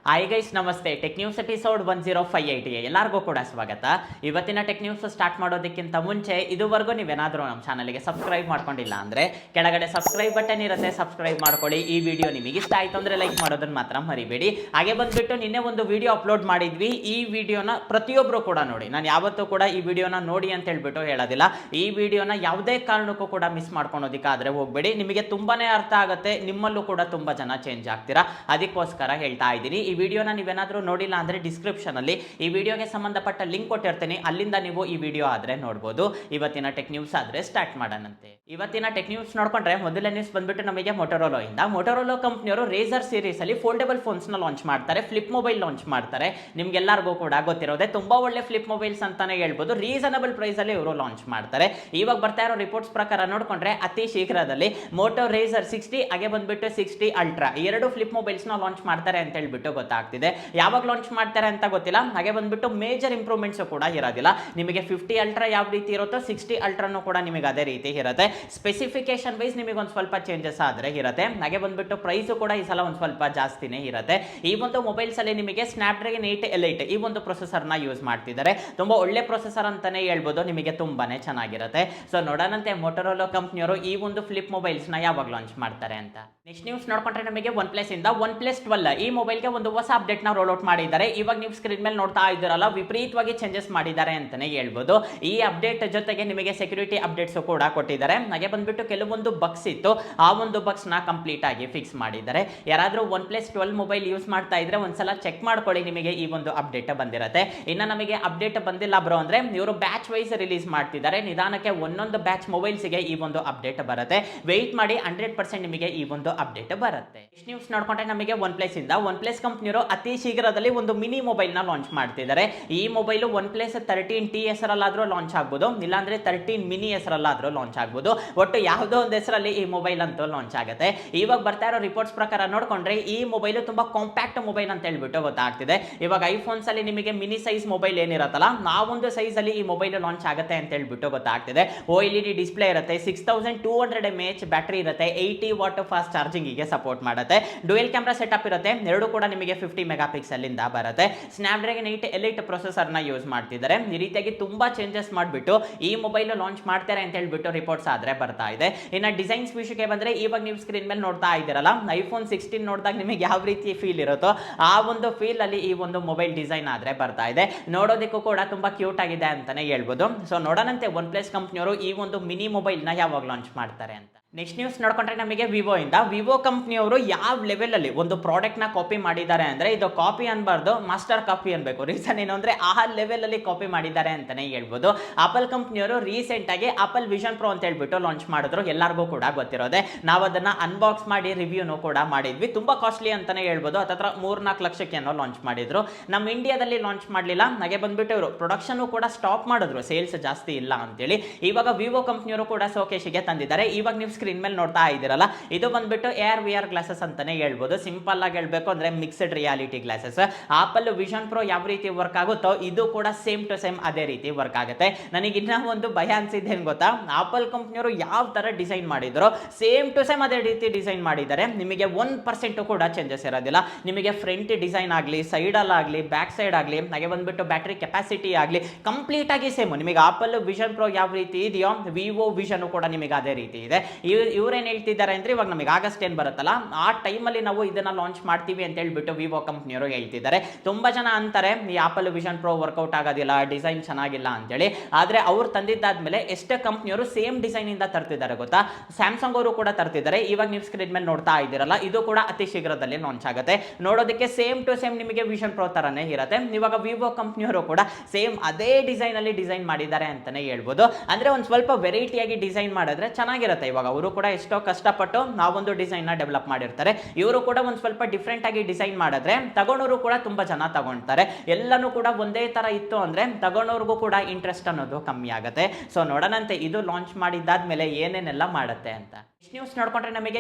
Hi guys, ನಮಸ್ತೆ. Tech news episode 1058ಗೆ ಎಲ್ಲರಿಗೂ ಕೂಡ ಸ್ವಾಗತ. ಇವತ್ತಿನ ಟೆಕ್ ನ್ಯೂಸ್ ಸ್ಟಾರ್ಟ್ ಮಾಡೋದಕ್ಕಿಂತ ಮುಂಚೆ ಇದುವರೆಗೂ ನೀವೇನಾದರೂ ನಮ್ಮ ಚಾನಲ್ಗೆ ಸಬ್ಸ್ಕ್ರೈಬ್ ಮಾಡ್ಕೊಂಡಿಲ್ಲ ಅಂದರೆ ಕೆಳಗಡೆ ಸಬ್ಸ್ಕ್ರೈಬ್ ಬಟನ್ ಇರುತ್ತೆ, ಸಬ್ಸ್ಕ್ರೈಬ್ ಮಾಡ್ಕೊಳ್ಳಿ. ಈ ವಿಡಿಯೋ ನಿಮಗೆ ಇಷ್ಟ ಆಯಿತು ಅಂದರೆ ಲೈಕ್ ಮಾಡೋದನ್ನ ಮಾತ್ರ ಮರಿಬೇಡಿ. ಹಾಗೆ ಬಂದುಬಿಟ್ಟು ನಿನ್ನೆ ಒಂದು ವಿಡಿಯೋ ಅಪ್ಲೋಡ್ ಮಾಡಿದ್ವಿ. ಈ ವಿಡಿಯೋನ ಪ್ರತಿಯೊಬ್ಬರು ಕೂಡ ನೋಡಿ. ನಾನು ಯಾವತ್ತೂ ಕೂಡ ಈ ವಿಡಿಯೋನ ನೋಡಿ ಅಂತ ಹೇಳ್ಬಿಟ್ಟು ಹೇಳೋದಿಲ್ಲ. ಈ ವಿಡಿಯೋನ ಯಾವುದೇ ಕಾರಣಕ್ಕೂ ಕೂಡ ಮಿಸ್ ಮಾಡ್ಕೊಳೋದಕ್ಕಾದರೆ ಹೋಗಬೇಡಿ. ನಿಮಗೆ ತುಂಬಾನೇ ಅರ್ಥ ಆಗುತ್ತೆ. ನಿಮ್ಮಲ್ಲೂ ಕೂಡ ತುಂಬ ಜನ ಚೇಂಜ್ ಆಗ್ತೀರಾ. ಅದಕ್ಕೋಸ್ಕರ ಹೇಳ್ತಾ ಇದ್ದೀನಿ. ಈ ವಿಡಿಯೋನ ನೀವೇನಾದರೂ ನೋಡಿಲ್ಲ ಅಂದರೆ ಡಿಸ್ಕ್ರಿಪ್ಷನಲ್ಲಿ ಈ ವಿಡಿಯೋಗೆ ಸಂಬಂಧಪಟ್ಟ ಲಿಂಕ್ ಕೊಟ್ಟಿರ್ತೀನಿ, ಅಲ್ಲಿಂದ ನೀವು ಈ ವಿಡಿಯೋ ಆದರೆ ನೋಡ್ಬೋದು. ಇವತ್ತಿನ ಟೆಕ್ ನ್ಯೂಸ್ ಆದರೆ ಸ್ಟಾರ್ಟ್ ಮಾಡೋಣಂತೆ. ಇವತ್ತಿನ ಟೆಕ್ ನ್ಯೂಸ್ ನೋಡ್ಕೊಂಡ್ರೆ ಮೊದಲನೇ ನ್ಯೂಸ್ ಬಂದ್ಬಿಟ್ಟು ನಮಗೆ ಮೊಟೊರೋಲಾ ಇಂದ. ಮೊಟೊರೋಲಾ ಕಂಪ್ನಿಯವರು ರೇಸರ್ ಸೀರೀಸ್ ಅಲ್ಲಿ ಫೋಲ್ಡೇಬಲ್ ಫೋನ್ಸ್ ನ ಲಾಂಚ್ ಮಾಡ್ತಾರೆ, ಫ್ಲಿಪ್ ಮೊಬೈಲ್ ಲಾಂಚ್ ಮಾಡ್ತಾರೆ. ನಿಮ್ಗೆಲ್ಲರಿಗೂ ಕೂಡ ಗೊತ್ತಿರೋದೆ, ತುಂಬಾ ಒಳ್ಳೆ ಫ್ಲಿಪ್ ಮೊಬೈಲ್ಸ್ ಅಂತಾನೆ ಹೇಳ್ಬೋದು. ರೀಸನಬಲ್ ಪ್ರೈಸ್ ಅಲ್ಲಿ ಇವರು ಲಾಂಚ್ ಮಾಡ್ತಾರೆ. ಇವಾಗ ಬರ್ತಾ ಇರೋ ರಿಪೋರ್ಟ್ಸ್ ಪ್ರಕಾರ ನೋಡ್ಕೊಂಡ್ರೆ ಅತಿ ಶೀಘ್ರದಲ್ಲಿ ಮೋಟೋ ರೇಸರ್ 60 ಹಾಗೆ ಬಂದ್ಬಿಟ್ಟು 60 ಅಲ್ಟ್ರಾ ಎರಡು ಫ್ಲಿಪ್ ಮೊಬೈಲ್ಸ್ ನ ಲಾಂಚ್ ಮಾಡ್ತಾರೆ ಅಂತ ಹೇಳ್ಬಿಟ್ಟು ಗೊತ್ತಾಗ್ತಿದೆ. ಯಾವಾಗ ಲಾಂಚ್ ಮಾಡ್ತಾರೆ ಅಂತ ಗೊತ್ತಿಲ್ಲ. ಹಾಗೆ ಬಂದ್ಬಿಟ್ಟು ಮೇಜರ್ ಇಂಪ್ರೂವ್ಮೆಂಟ್ಸ್ ಕೂಡ ಇರೋದಿಲ್ಲ. ನಿಮಗೆ 50 ಅಲ್ಟ್ರಾ ಯಾವ ರೀತಿ ಇರುತ್ತೋ 60 ಅಲ್ಟ್ರಾನು ಕೂಡ ನಿಮಗೆ ಅದೇ ರೀತಿ ಇರುತ್ತೆ. ಸ್ಪೆಸಿಫಿಕೇಶನ್ ವೈಸ್ ನಿಮಗೆ ಒಂದು ಸ್ವಲ್ಪ ಚೇಂಜಸ್ ಆದ್ರೆ ಇರುತ್ತೆ. ಹಾಗೆ ಬಂದ್ಬಿಟ್ಟು ಪ್ರೈಸ್ ಕೂಡ ಈ ಸಲ ಒಂದು ಸ್ವಲ್ಪ ಜಾಸ್ತಿನೇ ಇರುತ್ತೆ. ಈ ಒಂದು ಮೊಬೈಲ್ಸ್ ಅಲ್ಲಿ ನಿಮಗೆ ಸ್ನ್ಯಾಪ್ಡ್ರ್ಯಾಗನ್ 8 Elite ಈ ಒಂದು ಪ್ರೊಸೆಸರ್ ನ ಯೂಸ್ ಮಾಡ್ತಿದ್ದಾರೆ. ತುಂಬಾ ಒಳ್ಳೆ ಪ್ರೊಸೆಸರ್ ಅಂತಾನೆ ಹೇಳ್ಬೋದು. ನಿಮಗೆ ತುಂಬಾನೇ ಚೆನ್ನಾಗಿರುತ್ತೆ. ಸೊ ನೋಡೋಣಂತೆ ಮೊಟೊರೋಲಾ ಕಂಪ್ನಿಯವರು ಈ ಒಂದು ಫ್ಲಿಪ್ ಮೊಬೈಲ್ಸ್ ನ ಯಾವಾಗ ಲಾಂಚ್ ಮಾಡ್ತಾರೆ ಅಂತ. ನೆಕ್ಸ್ಟ್ ನ್ಯೂಸ್ ನೋಡ್ಕೊಂಡ್ರೆ ನಮಗೆ ಒನ್ ಪ್ಲಸ್ ಇಂದ OnePlus 12 ಈ ಮೊಬೈಲ್ಗೆ ಒಂದು ಹೊಸ ಅಪ್ಡೇಟ್ ನ ರೋಲ್ ಔಟ್ ಮಾಡಿದ್ದಾರೆ. ಇವಾಗ ನೀವು ಸ್ಕ್ರೀನ್ ಮೇಲೆ ನೋಡ್ತಾ ಇದ್ದೀರಲ್ಲ, ವಿಪರೀತವಾಗಿ ಚೇಂಜಸ್ ಮಾಡಿದ್ದಾರೆ ಅಂತಾನೆ ಹೇಳ್ಬೋದು. ಈ ಅಪ್ಡೇಟ್ ಜೊತೆಗೆ ನಿಮಗೆ ಸೆಕ್ಯೂರಿಟಿ ಅಪ್ಡೇಟ್ಸ್ ಕೂಡ ಕೊಟ್ಟಿದ್ದಾರೆ. ಹಾಗೆ ಬಂದ್ಬಿಟ್ಟು ಕೆಲವೊಂದು ಬಗ್ಸ್ ಇತ್ತು, ಆ ಒಂದು ಬಗ್ಸ್ ನ ಕಂಪ್ಲೀಟ್ ಆಗಿ ಫಿಕ್ಸ್ ಮಾಡಿದ್ದಾರೆ. ಯಾರಾದ್ರೂ OnePlus 12 ಮೊಬೈಲ್ ಯೂಸ್ ಮಾಡ್ತಾ ಇದ್ರೆ ಒಂದ್ಸಲ ಚೆಕ್ ಮಾಡ್ಕೊಳ್ಳಿ, ನಿಮಗೆ ಈ ಒಂದು ಅಪ್ಡೇಟ್ ಬಂದಿರುತ್ತೆ. ಇನ್ನ ನಮಗೆ ಅಪ್ಡೇಟ್ ಬಂದಿಲ್ಲ ಬ್ರೋ ಅಂದ್ರೆ ಇವರು ಬ್ಯಾಚ್ ವೈಸ್ ರಿಲೀಸ್ ಮಾಡ್ತಿದ್ದಾರೆ. ನಿಧಾನಕ್ಕೆ ಒಂದೊಂದು ಬ್ಯಾಚ್ ಮೊಬೈಲ್ಸ್ ಗೆ ಈ ಒಂದು ಅಪ್ಡೇಟ್ ಬರುತ್ತೆ. ವೆಯ್ಟ್ ಮಾಡಿ, 100% ನಿಮಗೆ ಈ ಒಂದು ಅಪ್ಡೇಟ್ ಬರುತ್ತೆ. ನೆಕ್ಸ್ಟ್ ನ್ಯೂಸ್ ನೋಡ್ಕೊಂಡ್ರೆ ನಮಗೆ OnePlus ಇಂದ OnePlus ಕಂಪ್ನಿಯವರು ಅತಿ ಶೀಘ್ರದಲ್ಲಿ ಒಂದು ಮಿನಿ ಮೊಬೈಲ್ ನ ಲಾಂಚ್ ಮಾಡ್ತಿದ್ದಾರೆ. ಈ ಮೊಬೈಲ್ OnePlus 13T ಹೆಸರಲ್ಲಾದ್ರೂ ಲಾಂಚ್ ಆಗ್ಬೋದು, ಇಲ್ಲಾಂದ್ರೆ 13 ಮಿನಿ ಹೆಸರಲ್ಲಾದ್ರೂ ಲಾಂಚ್ ಆಗ್ಬೋದು. ಒಟ್ಟು ಯಾವುದೋ ಒಂದು ಹೆಸರಲ್ಲಿ ಈ ಮೊಬೈಲ್ ಅಂತೂ ಲಾಂಚ್ ಆಗುತ್ತೆ. ಇವಾಗ ಬರ್ತಾ ಇರೋ ರಿಪೋರ್ಟ್ಸ್ ಪ್ರಕಾರ ನೋಡ್ಕೊಂಡ್ರೆ ಈ ಮೊಬೈಲ್ ತುಂಬಾ ಕಾಂಪ್ಯಾಕ್ಟ್ ಮೊಬೈಲ್ ಅಂತ ಹೇಳ್ಬಿಟ್ಟು ಗೊತ್ತಾಗ್ತಿದೆ. ಇವಾಗ ಐಫೋನ್ಸ್ ಅಲ್ಲಿ ನಿಮಗೆ ಮಿನಿ ಸೈಜ್ ಮೊಬೈಲ್ ಏನಿರುತ್ತಲ್ಲ, ಆ ಒಂದು ಸೈಜ್ ಅಲ್ಲಿ ಈ ಮೊಬೈಲ್ ಲಾಂಚ್ ಆಗುತ್ತೆ ಅಂತ ಹೇಳ್ಬಿಟ್ಟು ಗೊತ್ತಾಗ್ತಿದೆ. OLED ಡಿಸ್ಪ್ಲೇ ಇರುತ್ತೆ, 6200 mAh ಬ್ಯಾಟರಿ ಇರುತ್ತೆ, 80 ವಾಟ್ ಫಾಸ್ಟ್ ಚಾರ್ಜಿಂಗ್ ಗೆ ಸಪೋರ್ಟ್ ಮಾಡುತ್ತೆ. ಡ್ಯುಯಲ್ ಕ್ಯಾಮೆರಾ ಸೆಟಪ್ ಇರುತ್ತೆ, ಎರಡು ಕೂಡ ನಿಮಗೆ 50 ಮೆಗಾ ಪಿಕ್ಸೆಲ್ ಇಂದ ಬರುತ್ತೆ. ಸ್ನ್ಯಾಪ್ಡ್ರ್ಯಾಗನ್ 8 Elite ಪ್ರೊಸೆಸರ್ ನ ಯೂಸ್ ಮಾಡ್ತಿದ್ದಾರೆ. ಈ ರೀತಿಯಾಗಿ ತುಂಬಾ ಚೇಂಜಸ್ ಮಾಡಿಬಿಟ್ಟು ಈ ಮೊಬೈಲ್ ಲಾಂಚ್ ಮಾಡ್ತಾರೆ ಅಂತ ಹೇಳ್ಬಿಟ್ಟು ರಿಪೋರ್ಟ್ಸ್ ಆದ್ರೆ ಬರ್ತಾ ಇದೆ. ಇನ್ನು ಡಿಸೈನ್ಸ್ ವಿಷಯಕ್ಕೆ ಬಂದ್ರೆ ಇವಾಗ ನೀವು ಸ್ಕ್ರೀನ್ ಮೇಲೆ ನೋಡ್ತಾ ಇದ್ದೀರಲ್ಲ, ಐಫೋನ್ 16 ನೋಡಿದಾಗ ನಿಮಗೆ ಯಾವ ರೀತಿ ಫೀಲ್ ಇರುತ್ತೋ ಆ ಒಂದು ಫೀಲ್ ಅಲ್ಲಿ ಈ ಒಂದು ಮೊಬೈಲ್ ಡಿಸೈನ್ ಆದ್ರೆ ಬರ್ತಾ ಇದೆ. ನೋಡೋದಕ್ಕೂ ಕೂಡ ತುಂಬಾ ಕ್ಯೂಟ್ ಆಗಿದೆ ಅಂತಾನೆ ಹೇಳ್ಬೋದು. ಸೊ ನೋಡೋಣಂತೆ OnePlus ಕಂಪ್ನಿಯವರು ಈ ಒಂದು ಮಿನಿ ಮೊಬೈಲ್ ನ ಯಾವಾಗ ಲಾಂಚ್ ಮಾಡ್ತಾರೆ ಅಂತ. ನೆಕ್ಸ್ಟ್ ನ್ಯೂಸ್ ನೋಡ್ಕೊಂಡ್ರೆ ನಮಗೆ ವಿವೋ ಇಂದ. ವಿವೋ ಕಂಪ್ನಿಯವರು ಯಾವ ಲೆವೆಲ್ ಅಲ್ಲಿ ಒಂದು ಪ್ರಾಡಕ್ಟ್ ನ ಕಾಪಿ ಮಾಡಿದ್ದಾರೆ ಅಂದ್ರೆ, ಇದು ಕಾಪಿ ಅನ್ಬಾರ್ದು, ಮಾಸ್ಟರ್ ಕಾಪಿ ಅನ್ಬೇಕು. ರೀಸನ್ ಏನು ಅಂದ್ರೆ ಆ ಲೆವೆಲ್ ಅಲ್ಲಿ ಕಾಪಿ ಮಾಡಿದ್ದಾರೆ ಅಂತಾನೆ ಹೇಳ್ಬೋದು. ಆಪಲ್ ಕಂಪ್ನಿಯವರು ರೀಸೆಂಟ್ ಆಗಿ ಆಪಲ್ ವಿಷನ್ ಪ್ರೋ ಅಂತ ಹೇಳ್ಬಿಟ್ಟು ಲಾಂಚ್ ಮಾಡಿದ್ರು. ಎಲ್ಲರಿಗೂ ಕೂಡ ಗೊತ್ತಿರೋದೆ. ನಾವು ಅದನ್ನ ಅನ್ಬಾಕ್ಸ್ ಮಾಡಿ ರಿವ್ಯೂನು ಕೂಡ ಮಾಡಿದ್ವಿ. ತುಂಬಾ ಕಾಸ್ಟ್ಲಿ ಅಂತಾನೆ ಹೇಳ್ಬೋದು. ಹತ್ರ 3-4 ಲಕ್ಷಕ್ಕೆ ಏನೋ ಲಾಂಚ್ ಮಾಡಿದ್ರು. ನಮ್ಮ ಇಂಡಿಯಾದಲ್ಲಿ ಲಾಂಚ್ ಮಾಡಲಿಲ್ಲ. ಹಾಗೆ ಬಂದ್ಬಿಟ್ಟು ಇವರು ಪ್ರೊಡಕ್ಷನ್ ಕೂಡ ಸ್ಟಾಪ್ ಮಾಡಿದ್ರು, ಸೇಲ್ಸ್ ಜಾಸ್ತಿ ಇಲ್ಲ ಅಂತೇಳಿ. ಇವಾಗ ವಿವೋ ಕಂಪ್ನಿಯವರು ಕೂಡ ಶೋಕೇಶಿಗೆ ತಂದಿದ್ದಾರೆ. ಇವಾಗ ನೀವು ಸ್ಕ್ರೀನ್ ಮೇಲೆ ನೋಡ್ತಾ ಇದ್ದೀರಲ್ಲ, ಇದು ಬಂದ್ಬಿಟ್ಟು AR/VR ಗ್ಲಾಸಸ್ ಅಂತಾನೆ ಹೇಳ್ಬೋದು. ಸಿಂಪಲ್ ಆಗಿ ಹೇಳ್ಬೇಕು ಅಂದ್ರೆ mixed reality glasses. Apple vision pro ಯಾವ ರೀತಿ ವರ್ಕ್ ಆಗುತ್ತೋ ಇದು ಕೂಡ ಸೇಮ್ ಟು ಸೇಮ್ ಅದೇ ರೀತಿ ವರ್ಕ್ ಆಗುತ್ತೆ. ನನಗೆ ಇನ್ನ ಒಂದು ಭಯ ಅನ್ಸಿದ್ದು ಏನ್ ಗೊತ್ತಾ, ಆಪಲ್ ಕಂಪ್ನಿಯವರು ಯಾವ ತರ ಡಿಸೈನ್ ಮಾಡಿದ್ರು ಸೇಮ್ ಟು ಸೇಮ್ ಅದೇ ರೀತಿ ಡಿಸೈನ್ ಮಾಡಿದ್ದಾರೆ. ನಿಮಗೆ 1% ಕೂಡ ಚೇಂಜಸ್ ಇರೋದಿಲ್ಲ. ನಿಮಗೆ ಫ್ರಂಟ್ ಡಿಸೈನ್ ಆಗಲಿ, ಸೈಡ್ ಅಲ್ಲಿ ಆಗಲಿ, ಬ್ಯಾಕ್ ಸೈಡ್ ಆಗಲಿ, ಹಾಗೆ ಬಂದ್ಬಿಟ್ಟು ಬ್ಯಾಟರಿ ಕೆಪಾಸಿಟಿ ಆಗಲಿ ಕಂಪ್ಲೀಟ್ ಆಗಿ ಸೇಮ್. ನಿಮಗೆ ಆಪಲ್ ವಿಷನ್ ಪ್ರೋ ಯಾವ ರೀತಿ ಇದೆಯೋ ವಿವೋ ವಿಷನ್ ಕೂಡ ನಿಮಗೆ ಅದೇ ರೀತಿ ಇದೆ. ಇವ್ರೇನ್ ಹೇಳ್ತಿದ್ದಾರೆ ಅಂದ್ರೆ, ಇವಾಗ ನಮಗೆ ಆಗಸ್ಟ್ ಏನ್ ಬರುತ್ತಲ್ಲ ಆ ಟೈಮಲ್ಲಿ ನಾವು ಇದನ್ನ ಲಾಂಚ್ ಮಾಡ್ತೀವಿ ಅಂತ ಹೇಳ್ಬಿಟ್ಟು ವಿವೋ ಕಂಪ್ನಿಯವರು ಹೇಳ್ತಿದ್ದಾರೆ. ತುಂಬಾ ಜನ ಅಂತಾರೆ ಈ ಆಪಲ್ ವಿಷನ್ ಪ್ರೋ ವರ್ಕೌಟ್ ಆಗೋದಿಲ್ಲ, ಡಿಸೈನ್ ಚೆನ್ನಾಗಿಲ್ಲ ಅಂತೇಳಿ. ಆದ್ರೆ ಅವ್ರು ತಂದಿದ್ದಾದ್ಮೇಲೆ ಎಷ್ಟೇ ಕಂಪ್ನಿಯವರು ಸೇಮ್ ಡಿಸೈನ್ ಇಂದ ತರ್ತಿದ್ದಾರೆ ಗೊತ್ತಾ. ಸ್ಯಾಮ್ಸಂಗ್ ಅವರು ಕೂಡ ತರ್ತಿದ್ದಾರೆ. ಇವಾಗ ನೀವು ಸ್ಕ್ರೀನ್ ಮೇಲೆ ನೋಡ್ತಾ ಇದ್ದೀರಲ್ಲ, ಇದು ಕೂಡ ಅತಿ ಶೀಘ್ರದಲ್ಲಿ ಲಾಂಚ್ ಆಗುತ್ತೆ. ನೋಡೋದಕ್ಕೆ ಸೇಮ್ ಟು ಸೇಮ್ ನಿಮಗೆ ವಿಷನ್ ಪ್ರೋ ತರನೇ ಇರುತ್ತೆ. ಇವಾಗ ವಿವೋ ಕಂಪ್ನಿಯವರು ಕೂಡ ಸೇಮ್ ಅದೇ ಡಿಸೈನ್ ಅಲ್ಲಿ ಡಿಸೈನ್ ಮಾಡಿದ್ದಾರೆ ಅಂತಾನೆ ಹೇಳ್ಬೋದು. ಅಂದ್ರೆ ಒಂದು ಸ್ವಲ್ಪ ವೆರೈಟಿಯಾಗಿ ಡಿಸೈನ್ ಮಾಡಿದ್ರೆ ಚೆನ್ನಾಗಿರುತ್ತೆ. ಇವಾಗ ಅವರು ಕೂಡ ಎಷ್ಟೋ ಕಷ್ಟಪಟ್ಟು ನಾವೊಂದು ಡಿಸೈನ್ ನ ಡೆವಲಪ್ ಮಾಡಿರ್ತಾರೆ. ಇವರು ಕೂಡ ಒಂದು ಸ್ವಲ್ಪ ಡಿಫ್ರೆಂಟ್ ಆಗಿ ಡಿಸೈನ್ ಮಾಡಿದ್ರೆ ತಗೊಂಡವರು ಕೂಡ ತುಂಬಾ ಜನ ತಗೊಳ್ತಾರೆ. ಎಲ್ಲನೂ ಕೂಡ ಒಂದೇ ತರ ಇತ್ತು ಅಂದ್ರೆ ತಗೊಂಡವ್ರಿಗೂ ಕೂಡ ಇಂಟ್ರೆಸ್ಟ್ ಅನ್ನೋದು ಕಮ್ಮಿ ಆಗುತ್ತೆ. ಸೊ ನೋಡೋಣಂತೆ ಇದು ಲಾಂಚ್ ಮಾಡಿದ್ದಾದ್ಮೇಲೆ ಏನೇನೆಲ್ಲ ಮಾಡುತ್ತೆ ಅಂತ. ನ್ಯೂಸ್ ನೋಡ್ಕೊಂಡ್ರೆ ನಮಗೆ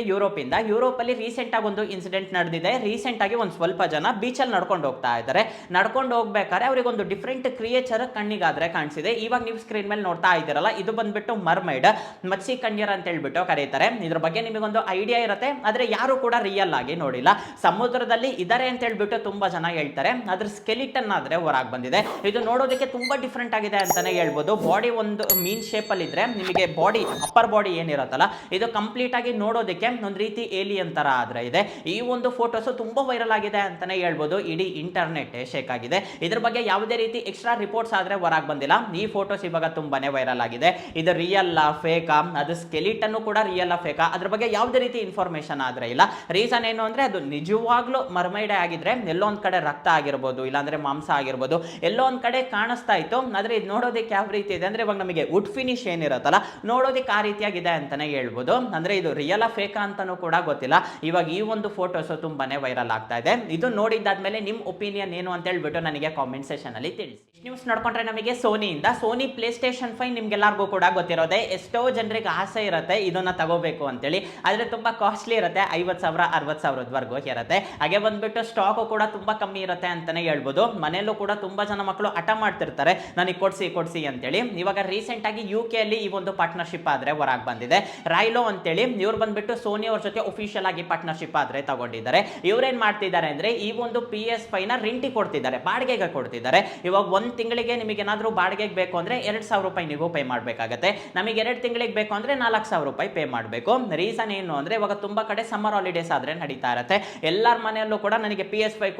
ಯುರೋಪಲ್ಲಿ ರೀಸೆಂಟ್ ಆಗಿ ಒಂದು ಇನ್ಸಿಡೆಂಟ್ ನಡೆದಿದೆ. ರೀಸೆಂಟ್ ಆಗಿ ಒಂದು ಸ್ವಲ್ಪ ಜನ ಬೀಚಲ್ಲಿ ನಡ್ಕೊಂಡು ಹೋಗ್ತಾ ಇದ್ದಾರೆ. ನಡ್ಕೊಂಡು ಹೋಗ್ಬೇಕಾದ್ರೆ ಅವರಿಗೆ ಒಂದು ಡಿಫ್ರೆಂಟ್ ಕ್ರಿಯೇಚರ್ ಕಣ್ಣಿಗಾದ್ರೆ ಕಾಣಿಸಿದೆ. ಇವಾಗ ನೀವು ಸ್ಕ್ರೀನ್ ಮೇಲೆ ನೋಡ್ತಾ ಇದ್ದೀರಲ್ಲ, ಇದು ಬಂದ್ಬಿಟ್ಟು ಮರ್ಮೈಡ್, ಮತ್ಸಿ ಕಣ್ಯರ್ ಅಂತ ಹೇಳ್ಬಿಟ್ಟು ಕರೀತಾರೆ. ಇದ್ರ ಬಗ್ಗೆ ನಿಮಗೊಂದು ಐಡಿಯಾ ಇರುತ್ತೆ, ಆದ್ರೆ ಯಾರು ಕೂಡ ರಿಯಲ್ ಆಗಿ ನೋಡಿಲ್ಲ. ಸಮುದ್ರದಲ್ಲಿ ಇದಾರೆ ಅಂತ ಹೇಳ್ಬಿಟ್ಟು ತುಂಬಾ ಜನ ಹೇಳ್ತಾರೆ. ಅದ್ರ ಸ್ಕೆಲಿಟನ್ ಆದ್ರೆ ಹೊರಗೆ ಬಂದಿದೆ. ಇದು ನೋಡೋದಕ್ಕೆ ತುಂಬಾ ಡಿಫ್ರೆಂಟ್ ಆಗಿದೆ ಅಂತಾನೆ ಹೇಳ್ಬೋದು. ಬಾಡಿ ಒಂದು ಮೀನ್ ಶೇಪ್ ಅಲ್ಲಿ ಇದ್ರೆ ನಿಮಗೆ ಬಾಡಿ ಅಪ್ಪರ್ ಬಾಡಿ ಏನಿರುತ್ತಲ್ಲ, ಇದು ಕಂಪ್ಲೀಟ್ ಆಗಿ ನೋಡೋದಕ್ಕೆ ಒಂದು ರೀತಿ ಏಲಿಯನ್ ತರ ಆದ್ರೆ ಇದೆ. ಈ ಒಂದು ಫೋಟೋಸ್ ತುಂಬಾ ವೈರಲ್ ಆಗಿದೆ ಅಂತಾನೆ ಹೇಳ್ಬೋದು. ಇಡೀ ಇಂಟರ್ನೆಟ್ ಶೇಕ್ ಆಗಿದೆ. ಇದ್ರ ಬಗ್ಗೆ ಯಾವುದೇ ರೀತಿ ಎಕ್ಸ್ಟ್ರಾ ರಿಪೋರ್ಟ್ಸ್ ಆದ್ರೆ ಹೊರಗೆ ಬಂದಿಲ್ಲ. ಈ ಫೋಟೋಸ್ ಇವಾಗ ತುಂಬಾನೇ ವೈರಲ್ ಆಗಿದೆ. ಇದು ರಿಯಲ್ ಫೇಕಾ, ಅದು ಸ್ಕೆಲಿಟನ್ ಕೂಡ ರಿಯಲ್ ಫೇಕಾ, ಅದ್ರ ಬಗ್ಗೆ ಯಾವುದೇ ರೀತಿ ಇನ್ಫಾರ್ಮೇಶನ್ ಆದ್ರೆ ಇಲ್ಲ. ರೀಸನ್ ಏನು ಅಂದ್ರೆ ಅದು ನಿಜವಾಗ್ಲೂ ಮರ್ಮೈಡ್ ಆಗಿದ್ರೆ ಎಲ್ಲೋ ಒಂದ್ ಕಡೆ ರಕ್ತ ಆಗಿರ್ಬೋದು, ಇಲ್ಲಾಂದ್ರೆ ಮಾಂಸ ಆಗಿರ್ಬೋದು, ಎಲ್ಲೋ ಒಂದ್ ಕಡೆ ಕಾಣಿಸ್ತಾ ಇತ್ತು. ಆದ್ರೆ ಇದು ನೋಡೋದಕ್ಕೆ ಯಾವ ರೀತಿ ಇದೆ ಅಂದ್ರೆ ಇವಾಗ ನಮಗೆ ವುಡ್ ಫಿನಿಶ್ ಏನಿರುತ್ತಲ್ಲ, ನೋಡೋದಕ್ಕೆ ಆ ರೀತಿಯಾಗಿದೆ ಅಂತಾನೆ ಹೇಳ್ಬೋದು. ಅಂದ್ರೆ ಇದು ರಿಯಲ್ ಫೇಕಾ ಅಂತಾನೂ ಕೂಡ ಗೊತ್ತಿಲ್ಲ. ಇವಾಗ ಈ ಒಂದು ಫೋಟೋಸ್ ತುಂಬಾನೇ ವೈರಲ್ ಆಗ್ತಾ ಇದೆ. ಇದು ನೋಡಿದ್ದಾದ್ಮೇಲೆ ನಿಮ್ ಒಪಿನಿಯನ್ ಏನು ಅಂತ ಹೇಳ್ಬಿಟ್ಟು ನನಗೆ ಕಾಮೆಂಟ್ ಸೆಕ್ಷನ್ ಅಲ್ಲಿ ತಿಳಿಸಿ. ನ್ಯೂಸ್ ನೋಡ್ಕೊಂಡ್ರೆ ನಮಗೆ ಸೋನಿ ಪ್ಲೇ ಸ್ಟೇಷನ್ 5 ನಿಮ್ಗೆಲ್ಲರಿಗೂ ಕೂಡ ಗೊತ್ತಿರೋದೆ. ಎಷ್ಟೋ ಜನರಿಗೆ ಆಸೆ ಇರುತ್ತೆ ಇದನ್ನ ತಗೋಬೇಕು ಅಂತೇಳಿ, ಆದ್ರೆ ತುಂಬಾ ಕಾಸ್ಟ್ಲಿ ಇರುತ್ತೆ. 50,000 60,000 ಇರುತ್ತೆ. ಹಾಗೆ ಬಂದ್ಬಿಟ್ಟು ಸ್ಟಾಕ್ ಕೂಡ ತುಂಬಾ ಕಮ್ಮಿ ಇರುತ್ತೆ ಅಂತಾನೆ ಹೇಳ್ಬೋದು. ಮನೆಯಲ್ಲೂ ಕೂಡ ತುಂಬಾ ಜನ ಮಕ್ಕಳು ಹಠ ಮಾಡ್ತಿರ್ತಾರೆ, ನನಗೆ ಕೊಡ್ಸಿ ಅಂತೇಳಿ. ಇವಾಗ ರೀಸೆಂಟ್ ಆಗಿ UK ಅಲ್ಲಿ ಈ ಒಂದು ಪಾರ್ಟ್ನರ್ಶಿಪ್ ಆದ್ರೆ ಹೊರಗೆ ಬಂದಿದೆ. ರೈಲೋ ಅಂತೇಳಿ ಇವ್ರು ಬಂದ್ಬಿಟ್ಟು ಸೋನಿ ಅವ್ರ ಜೊತೆ ಅಫಿಷಿಯಲ್ ಆಗಿ ಪಾರ್ಟ್ನರ್ಶಿಪ್ ಆದ್ರೆ ತಗೊಂಡಿದ್ದಾರೆ. ಇವ್ರೇನ್ ಮಾಡ್ತಿದ್ದಾರೆ ಅಂದ್ರೆ ಈ ಒಂದು PS5 ನ ರೆಂಟಿ ಕೊಡ್ತಿದ್ದಾರೆ, ಬಾಡಿಗೆಗೆ ಕೊಡ್ತಿದ್ದಾರೆ. ಇವಾಗ ಒಂದ್ ತಿಂಗಳಿಗೆ ನಿಮಗೆ ಏನಾದ್ರೂ ಬಾಡಿಗೆಗೆ ಬೇಕು ಅಂದ್ರೆ 2,000 ರೂಪಾಯಿ ನೀವು ಪೇ ಮಾಡ್ಬೇಕಾಗತ್ತೆ. ನಮಗೆ 2 ತಿಂಗಳಿಗೆ ಬೇಕು ಅಂದ್ರೆ 4,000 ರೂಪಾಯಿ ಪೇ ಮಾಡಬೇಕು. ರೀಸನ್ ಏನು ಅಂದ್ರೆ ಇವಾಗ ತುಂಬಾ ಕಡೆ ಸಮ್ಮರ್ ಹಾಲಿಡೇಸ್ ಆದ್ರೆ ನಡೀತಾ ಇರುತ್ತೆ. ಎಲ್ಲರ ಮನೆಯಲ್ಲೂ ಕೂಡ ನನಗೆ PS5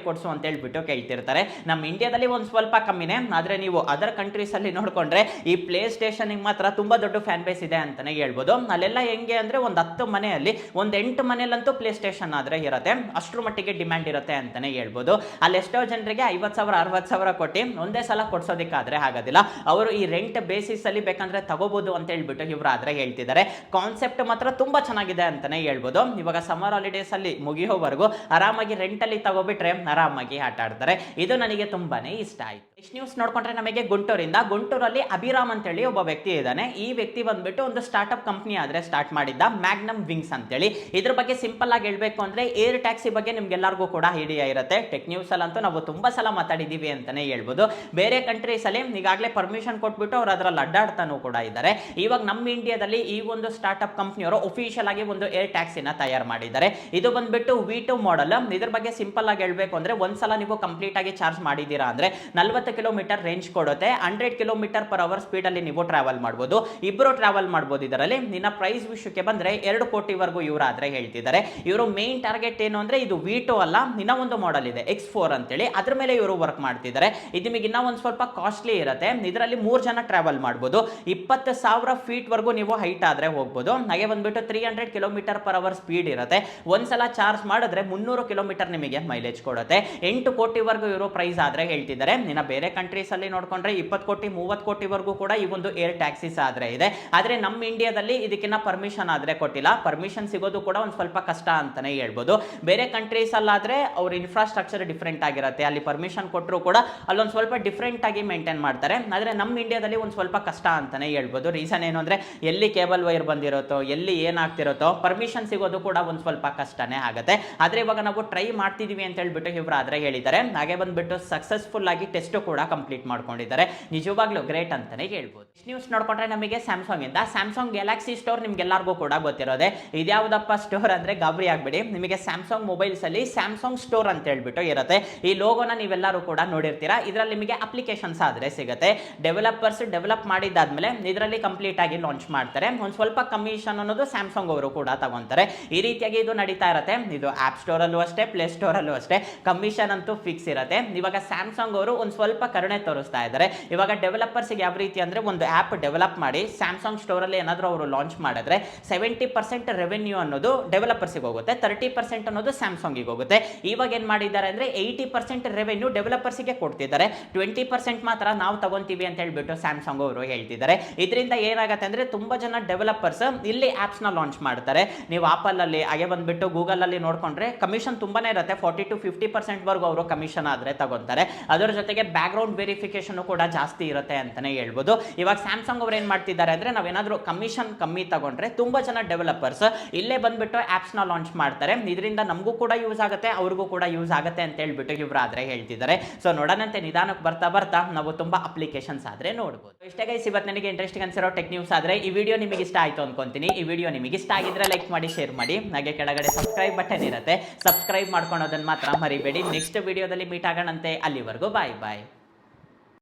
ಕೊಡ್ಸು ಅಂತ ಹೇಳ್ಬಿಟ್ಟು ಕೇಳ್ತಿರ್ತಾರೆ. ನಮ್ಮ ಇಂಡಿಯಾದಲ್ಲಿ ಒಂದ್ ಸ್ವಲ್ಪ ಕಮ್ಮಿನೇ, ಆದ್ರೆ ನೀವು ಅದರ್ ಕಂಟ್ರೀಸ್ ಅಲ್ಲಿ ನೋಡ್ಕೊಂಡ್ರೆ ಈ ಪ್ಲೇ ಸ್ಟೇಷನ್ ಮಾತ್ರ ತುಂಬಾ ದೊಡ್ಡ ಫ್ಯಾನ್ ಬೇಸ್ ಇದೆ ಅಂತಾನೆ ಹೇಳ್ಬೋದು. ಅಲ್ಲೆಲ್ಲ ಹೆಂಗೆ ಅಂದ್ರೆ ಒಂದ್ 10 ಮನೆಯಲ್ಲಿ ಒಂದ್ 8 ಮನೆಯಲ್ಲಂತೂ ಪ್ಲೇ ಸ್ಟೇಷನ್ ಆದ್ರೆ ಇರುತ್ತೆ. ಅಷ್ಟರ ಮಟ್ಟಿಗೆ ಡಿಮ್ಯಾಂಡ್ ಇರುತ್ತೆ ಅಂತಾನೆ ಹೇಳ್ಬೋದು. ಅಲ್ಲಿ ಎಷ್ಟೋ ಜನರಿಗೆ 50,000 60,000 ಕೊಟ್ಟು ಒಂದೇ ಸಲ ಕೊಡ್ಸೋದಕ್ಕಾದ್ರೆ ಆಗೋದಿಲ್ಲ. ಅವರು ಈ ರೆಂಟ್ ಬೇಸಿಸ್ ಅಲ್ಲಿ ಬೇಕಂದ್ರೆ ತಗೋಬಹುದು ಅಂತ ಹೇಳ್ಬಿಟ್ಟು ಇವ್ರು ಆದ್ರೆ ಹೇಳ್ತಿದ್ದಾರೆ. ಕಾನ್ಸೆಪ್ಟ್ ಮಾತ್ರ ತುಂಬಾ ಚೆನ್ನಾಗಿದೆ ಅಂತಾನೆ ಹೇಳ್ಬೋದು. ಇವಾಗ ಸಮ್ಮರ್ ಹಾಲಿಡೇಸ್ ಅಲ್ಲಿ ಮುಗಿಯೋವರೆಗೂ ಆರಾಮಾಗಿ ರೆಂಟ್ ಅಲ್ಲಿ ತಗೋಬಿಟ್ರೆ ಆರಾಮಾಗಿ ಆಟ ಆಡ್ತಾರೆ. ಇದು ನನಗೆ ತುಂಬಾನೇ ಇಷ್ಟ ಆಯ್ತು. ನೆಕ್ಸ್ಟ್ ನ್ಯೂಸ್ ನೋಡ್ಕೊಂಡ್ರೆ ನಮಗೆ ಗುಂಟೂರಲ್ಲಿ ಅಭಿರಾಮ್ ಅಂತ ಹೇಳಿ ಒಬ್ಬ ವ್ಯಕ್ತಿ ಇದ್ದಾನೆ. ಈ ವ್ಯಕ್ತಿ ಬಂದ್ಬಿಟ್ಟು ಒಂದು ಸ್ಟಾರ್ಟ್ಅಪ್ ಕಂಪನಿ ಆದ್ರೆ ಸ್ಟಾರ್ಟ್ ಮಾಡಿದ್ದ, ಮ್ಯಾಗ್ನಮ್ ವಿಂಗ್ಸ್ ಅಂತೇಳಿ. ಇದ್ರ ಬಗ್ಗೆ ಸಿಂಪಲ್ ಆಗಿ ಹೇಳ್ಬೇಕು ಅಂದ್ರೆ ಏರ್ ಟ್ಯಾಕ್ಸಿ ಬಗ್ಗೆ ನಿಮ್ಗೆಲ್ಲರಿಗೂ ಕೂಡ ಐಡಿಯಾ ಇರುತ್ತೆ. ಟೆಕ್ ನ್ಯೂಸ್ ಅಲ್ಲಂತೂ ನಾವು ತುಂಬಾ ಸಲ ಮಾತಾಡಿದೀವಿ ಅಂತಾನೆ ಹೇಳ್ಬೋದು. ಬೇರೆ ಕಂಟ್ರೀಸ್ ಅಲ್ಲಿ ಈಗಾಗಲೇ ಪರ್ಮಿಷನ್ ಕೊಟ್ಬಿಟ್ಟು ಅವ್ರು ಅದ್ರಲ್ಲಿ ಅಡ್ಡಾಡ್ತಾನೂ ಕೂಡ ಇದ್ದಾರೆ. ಇವಾಗ ನಮ್ಮ ಇಂಡಿಯಾದಲ್ಲಿ ಈ ಒಂದು ಸ್ಟಾರ್ಟ್ಅಪ್ ಕಂಪನಿಯವರು ಅಫಿಷಿಯಲ್ ಆಗಿ ಒಂದು ಏರ್ ಟ್ಯಾಕ್ಸಿನ ತಯಾರು ಮಾಡಿದ್ದಾರೆ. ಇದು ಬಂದ್ಬಿಟ್ಟು V2 ಮಾಡೆಲ್. ಇದ್ರ ಬಗ್ಗೆ ಸಿಂಪಲ್ ಆಗಿ ಹೇಳ್ಬೇಕು ಅಂದ್ರೆ ಒಂದ್ಸಲ ನೀವು ಕಂಪ್ಲೀಟ್ ಆಗಿ ಚಾರ್ಜ್ ಮಾಡಿದೀರಾ ಅಂದ್ರೆ 40 ಕಿಲೋಮೀಟರ್ ರೇಂಜ್ ಕೊಡುತ್ತೆ. 100 km/h ಸ್ಪೀಡ್ ಅಲ್ಲಿ ನೀವು ಟ್ರಾವೆಲ್ ಮಾಡಬಹುದು. ಇಬ್ರು ಟ್ರಾವೆಲ್ ಮಾಡಬಹುದು. ಇದರಲ್ಲಿ ನಿನ್ನ ಪ್ರೈಸ್ ವಿಷಯಕ್ಕೆ ಬಂದ್ರೆ 2 ಕೋಟಿವರೆಗೂ ಇವರು ಆದ್ರೆ ಹೇಳ್ತಿದ್ದಾರೆ. ಇವರು ಮೇನ್ ಟಾರ್ಗೆಟ್ ಏನು ಅಂದ್ರೆ ಇದು V2 ಅಲ್ಲ, ಇನ್ನ ಒಂದು ಮಾಡೆಲ್ ಇದೆ X4 ಅಂತೇಳಿ, ಅದ್ರ ಮೇಲೆ ಇವರು ವರ್ಕ್ ಮಾಡ್ತಿದ್ದಾರೆ. ಇದು ನಿಮಗೆ ಇನ್ನ ಒಂದ್ ಸ್ವಲ್ಪ ಕಾಸ್ಟ್ಲಿ ಇರುತ್ತೆ. ಇದರಲ್ಲಿ 3 ಜನ ಟ್ರಾವೆಲ್ ಮಾಡಬಹುದು. 20,000 ಫೀಟ್ ವರೆಗೂ ನೀವು ಹೈಟ್ ಆದ್ರೆ ಹೋಗಬಹುದು. ಹಾಗೆ ಬಂದ್ಬಿಟ್ಟು 300 km/h ಸ್ಪೀಡ್ ಇರುತ್ತೆ. ಒಂದ್ಸಲ ಚಾರ್ಜ್ ಮಾಡಿದ್ರೆ 300 ಕಿಲೋಮೀಟರ್ ನಿಮಗೆ ಮೈಲೇಜ್ ಕೊಡುತ್ತೆ. 8 ಕೋಟಿವರೆಗೂ ಇವರು ಪ್ರೈಸ್ ಆದ್ರೆ ಹೇಳ್ತಿದ್ದಾರೆ. ಇನ್ನ ಬೇರೆ ಕಂಟ್ರೀಸ್ ಅಲ್ಲಿ ನೋಡ್ಕೊಂಡ್ರೆ 20 ಕೋಟಿ 30 ಕೋಟಿವರೆಗೂ ಕೂಡ ಈ ಒಂದು ಏರ್ ಟ್ಯಾಕ್ಸಿಸ್ ಆದ್ರೆ ಇದೆ. ಆದ್ರೆ ನಮ್ಮ ಇಂಡಿಯಾದಲ್ಲಿ ಇದಕ್ಕಿನ್ನ ಪರ್ಮಿಷನ್ ಆದ್ರೆ ಕೊಟ್ಟಿಲ್ಲ. ಪರ್ಮಿಷನ್ ಸಿಗೋದು ಕೂಡ ಒಂದ್ ಸ್ವಲ್ಪ ಕಷ್ಟ ಅಂತಾನೆ ಹೇಳ್ಬೋದು. ಬೇರೆ ಕಂಟ್ರೀಸ್ ಅಲ್ಲಾದ್ರೆ ಅವ್ರ ಇನ್ಫ್ರಾಸ್ಟ್ರಕ್ಚರ್ ಡಿಫ್ರೆಂಟ್ ಆಗಿರುತ್ತೆ. ಅಲ್ಲಿ ಪರ್ಮಿಷನ್ ಕೊಟ್ಟರು ಕೂಡ ಅಲ್ಲೊಂದು ಸ್ವಲ್ಪ ಡಿಫ್ರೆಂಟ್ ಆಗಿ ಮೇಂಟೈನ್ ಮಾಡ್ತಾರೆ. ಆದ್ರೆ ನಮ್ಮ ಇಂಡಿಯಾದಲ್ಲಿ ಒಂದು ಸ್ವಲ್ಪ ಕಷ್ಟ ಅಂತಾನೆ ಹೇಳ್ಬೋದು. ರೀಸನ್ ಏನು ಅಂದ್ರೆ ಎಲ್ಲಿ ಕೇಬಲ್ ವೈರ್ ಬಂದಿರುತ್ತೋ, ಎಲ್ಲಿ ಏನಾಗ್ತಿರುತ್ತೋ, ಪರ್ಮಿಷನ್ ಸಿಗೋದು ಕೂಡ ಒಂದು ಸ್ವಲ್ಪ ಕಷ್ಟನೇ ಆಗುತ್ತೆ. ಆದ್ರೆ ಇವಾಗ ನಾವು ಟ್ರೈ ಮಾಡ್ತಿದೀವಿ ಅಂತ ಹೇಳ್ಬಿಟ್ಟು ಇವ್ರು ಆದ್ರೆ ಹೇಳಿದ್ದಾರೆ. ಹಾಗೆ ಬಂದ್ಬಿಟ್ಟು ಸಕ್ಸಸ್ಫುಲ್ ಆಗಿ ಟೆಸ್ಟ್ ಕೂಡ ಕಂಪ್ಲೀಟ್ ಮಾಡ್ಕೊಂಡಿದ್ದಾರೆ. ನಿಜವಾಗ್ಲೂ ಗ್ರೇಟ್ ಅಂತಾನೆ ಹೇಳ್ಬೋದು. ನ್ಯೂಸ್ ನೋಡ್ಕೊಂಡ್ರೆ ನಮಗೆ ಸ್ಯಾಮ್ಸಂಗ್ ಗ್ಯಾಲಕ್ಸಿ ಸ್ಟೋರ್ ನಿಮ್ಗೆಲ್ಲರಿಗೂ ಕೂಡ ಗೊತ್ತಿರೋದೆ. ಇದ್ಯಾವುದಪ್ಪ ಸ್ಟೋರ್ ಅಂದ್ರೆ ಗಾಬರಿ ಆಗ್ಬಿಡಿ. ನಿಮಗೆ ಸ್ಯಾಮ್ಸಂಗ್ ಮೊಬೈಲ್ಸ್ ಅಲ್ಲಿ ಸ್ಯಾಮ್ಸಂಗ್ ಸ್ಟೋರ್ ಅಂತ ಹೇಳ್ಬಿಟ್ಟು ಇರುತ್ತೆ. ಈ ಲೋಗೋನ ನೀವೆಲ್ಲರೂ ಕೂಡ ನೋಡಿರ್ತೀರಾ. ಇದರಲ್ಲಿ ನಿಮಗೆ ಅಪ್ಲಿಕೇಶನ್ಸ್ ಆದ್ರೆ ಸಿಗುತ್ತೆ. ಡೆವಲಪರ್ಸ್ ಡೆವಲಪ್ ಮಾಡಿದಾದ್ಮೇಲೆ ಇದರಲ್ಲಿ ಕಂಪ್ಲೀಟ್ ಆಗಿ ಲಾಂಚ್ ಮಾಡ್ತಾರೆ. ಒಂದು ಸ್ವಲ್ಪ ಕಮಿಷನ್ ಅನ್ನೋದು ಸ್ಯಾಮ್ಸಂಗ್ ಅವರು ಕೂಡ ತಗೊಂತಾರೆ. ಈ ರೀತಿಯಾಗಿ ಇದು ನಡೀತಾ ಇರುತ್ತೆ. ಇದು ಆಪ್ ಸ್ಟೋರ್ ಅಲ್ಲೂ ಅಷ್ಟೇ, ಪ್ಲೇ ಸ್ಟೋರ್ ಅಲ್ಲೂ ಅಷ್ಟೇ, ಕಮಿಷನ್ ಅಂತೂ ಫಿಕ್ಸ್ ಇರುತ್ತೆ. ಇವಾಗ ಸ್ಯಾಮ್ಸಂಗ್ ಅವರು ಒಂದು ಸ್ವಲ್ಪ ಕರುಣೆ ತೋರಿಸ್ತಾ ಇದ್ದಾರೆ. ಇವಾಗ ಡೆವಲಪರ್ಸ್ ಯಾವ ರೀತಿ ಅಂದ್ರೆ ಒಂದು ಆಪ್ ಡೆವಲಪ್ ಮಾಡಿ ಸ್ಯಾಮ್ಸಂಗ್ ಸ್ಟೋರ್ ಅಲ್ಲಿ ಏನಾದರೂ ಅವರು ಲಾಂಚ್ ಮಾಡಿದ್ರೆ 70% ರೆವೆನ್ಯೂ ಅನ್ನೋದು ಡೆವಲಪರ್ಸ್ಗೆ ಹೋಗುತ್ತೆ, 30% ಅನ್ನೋದು ಸ್ಯಾಮ್ಸಂಗಿಗೆ ಹೋಗುತ್ತೆ. ಇವಾಗ ಏನ್ ಮಾಡಿದ್ದಾರೆ ಅಂದ್ರೆ 80% ರೆವೆನ್ಯೂ ಡೆವಲಪರ್ಸ್ಗೆ ಕೊಡ್ತಿದ್ದಾರೆ, 20% ಮಾತ್ರ ನಾವು ತಗೊಂತೀವಿ ಅಂತ ಹೇಳ್ಬಿಟ್ಟು ಸ್ಯಾಮ್ಸಂಗ್ ಅವರು ಹೇಳ್ತಿದ್ದಾರೆ. ಇದರಿಂದ ಏನಾಗುತ್ತೆ ಅಂದ್ರೆ ತುಂಬಾ ಜನ ಡೆವಲಪರ್ಸ್ ಇಲ್ಲಿ ಆಪ್ಸ್ ನ ಲಾಂಚ್ ಮಾಡ್ತಾರೆ. ನೀವು ಆಪಲ್ ಅಲ್ಲಿ ಹಾಗೆ ಬಂದ್ಬಿಟ್ಟು ಗೂಗಲ್ ಅಲ್ಲಿ ನೋಡ್ಕೊಂಡ್ರೆ ಕಮಿಷನ್ ತುಂಬಾನೇ ಇರುತ್ತೆ. 40 to 50% ವರೆಗೂ ಅವರು ಕಮಿಷನ್ ಆದ್ರೆ ತಗೊಂತಾರೆ. ಅದರ ಜೊತೆಗೆ ಬ್ಯಾಕ್ ಗ್ರೌಂಡ್ ವೆರಿಫಿಕೇಶನ್ ಕೂಡ ಜಾಸ್ತಿ ಇರುತ್ತೆ ಅಂತಾನೆ ಹೇಳ್ಬೋದು. ಇವಾಗ ಸ್ಯಾಮ್ಸಂಗ್ ಅವ್ರು ಏನ್ ಮಾಡ್ತಿದ್ದಾರೆ ಅಂದ್ರೆ ನಾವೇನಾದ್ರೂ ಕಮಿಷನ್ ಕಮ್ಮಿ ತಗೊಂಡ್ರೆ ತುಂಬ ಜನ ಡೆವಲಪರ್ಸ್ ಇಲ್ಲೇ ಬಂದ್ಬಿಟ್ಟು ಆ್ಯಪ್ಸ್ನ ಲಾಂಚ್ ಮಾಡ್ತಾರೆ. ಇದರಿಂದ ನಮಗೂ ಕೂಡ ಯೂಸ್ ಆಗುತ್ತೆ, ಅವ್ರಿಗೂ ಕೂಡ ಯೂಸ್ ಆಗುತ್ತೆ ಅಂತ ಹೇಳ್ಬಿಟ್ಟು ಇವರಾದ್ರೆ ಹೇಳ್ತಿದ್ದಾರೆ. ಸೊ ನೋಡೋಣಂತೆ ನಿಧಾನಕ್ಕೆ ಬರ್ತಾ ಬರ್ತಾ ನಾವು ತುಂಬಾ ಅಪ್ಲಿಕೇಶನ್ಸ್ ಆದ್ರೆ ನೋಡ್ಬೋದು. ಇಷ್ಟೇ ಗೈಸ್ ಇವತ್ತು ನನಗೆ ಇಂಟ್ರೆಸ್ಟಿಂಗ್ ಅನ್ಸಿರೋ ಟೆಕ್ ನ್ಯೂಸ್ ಆದ್ರೆ ಈ ವಿಡಿಯೋ ನಿಮಗೆ ಇಷ್ಟ ಆಯ್ತು ಅನ್ಕೊಂತೀನಿ. ಈ ವಿಡಿಯೋ ನಿಮಗೆ ಇಷ್ಟ ಆಗಿದ್ರೆ ಲೈಕ್ ಮಾಡಿ, ಶೇರ್ ಮಾಡಿ, ಹಾಗೆ ಕೆಳಗಡೆ ಸಬ್ಸ್ಕ್ರೈಬ್ ಬಟನ್ ಇರುತ್ತೆ, ಸಬ್ಸ್ಕ್ರೈಬ್ ಮಾಡ್ಕೊಳೋದನ್ನ ಮಾತ್ರ ಮರಿಬೇಡಿ. ನೆಕ್ಸ್ಟ್ ವಿಡಿಯೋದಲ್ಲಿ ಮೀಟ್ ಆಗೋಣಂತೆ, ಅಲ್ಲಿವರೆಗೂ ಬಾಯ್ ಬಾಯ್.